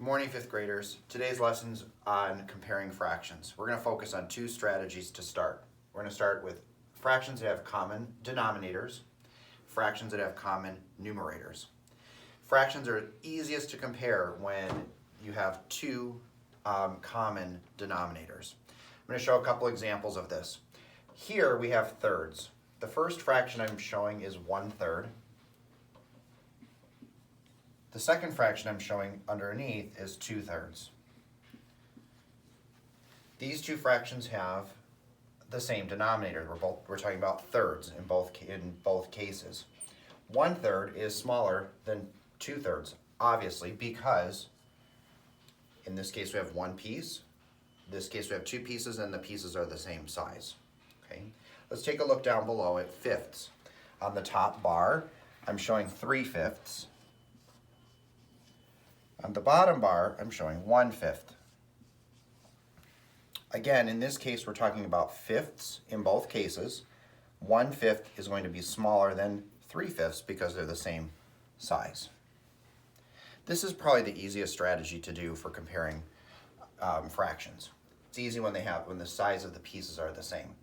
Good morning, fifth graders. Today's lesson's on comparing fractions. We're going to focus on two strategies to start. We're going to start with fractions that have common denominators, fractions that have common numerators. Fractions are easiest to compare when you have two common denominators. I'm going to show a couple examples of this. Here we have thirds. The first fraction I'm showing is 1/3. The second fraction I'm showing underneath is 2/3. These two fractions have the same denominator. We're talking about thirds in both cases. 1/3 is smaller than 2/3, obviously, because in this case we have one piece. In this case we have two pieces, and the pieces are the same size. Okay. Let's take a look down below at fifths. On the top bar, I'm showing 3/5. On the bottom bar, I'm showing 1/5. Again, in this case, we're talking about fifths in both cases. 1/5 is going to be smaller than 3/5 because they're the same size. This is probably the easiest strategy to do for comparing fractions. It's easy when the size of the pieces are the same.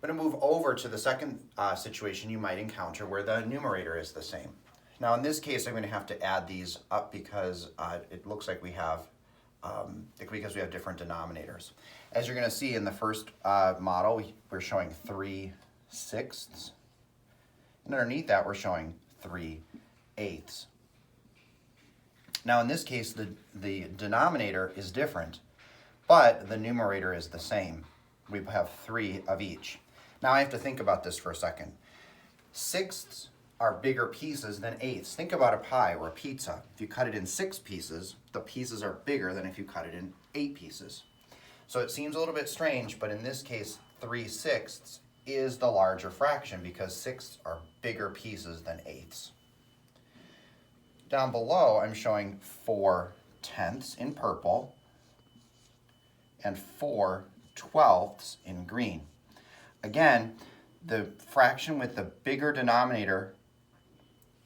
I'm going to move over to the second situation you might encounter where the numerator is the same. Now in this case, I'm going to have to add these up because it looks like we have different denominators. As you're going to see in the first model, we're showing 3/6, and underneath that we're showing 3/8. Now in this case, the denominator is different, but the numerator is the same. We have 3 of each. Now I have to think about this for a second. Sixths are bigger pieces than eighths. Think about a pie or a pizza. If you cut it in 6 pieces, the pieces are bigger than if you cut it in 8 pieces. So it seems a little bit strange, but in this case, 3/6 is the larger fraction because sixths are bigger pieces than eighths. Down below, I'm showing 4/10 in purple and 4/12 in green. Again, the fraction with the bigger denominator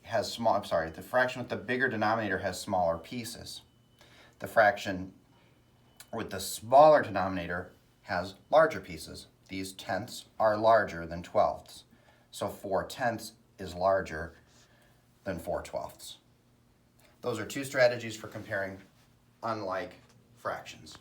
the fraction with the bigger denominator has smaller pieces. The fraction with the smaller denominator has larger pieces. These tenths are larger than 12ths. So 4/10 is larger than 4/12. Those are two strategies for comparing unlike fractions.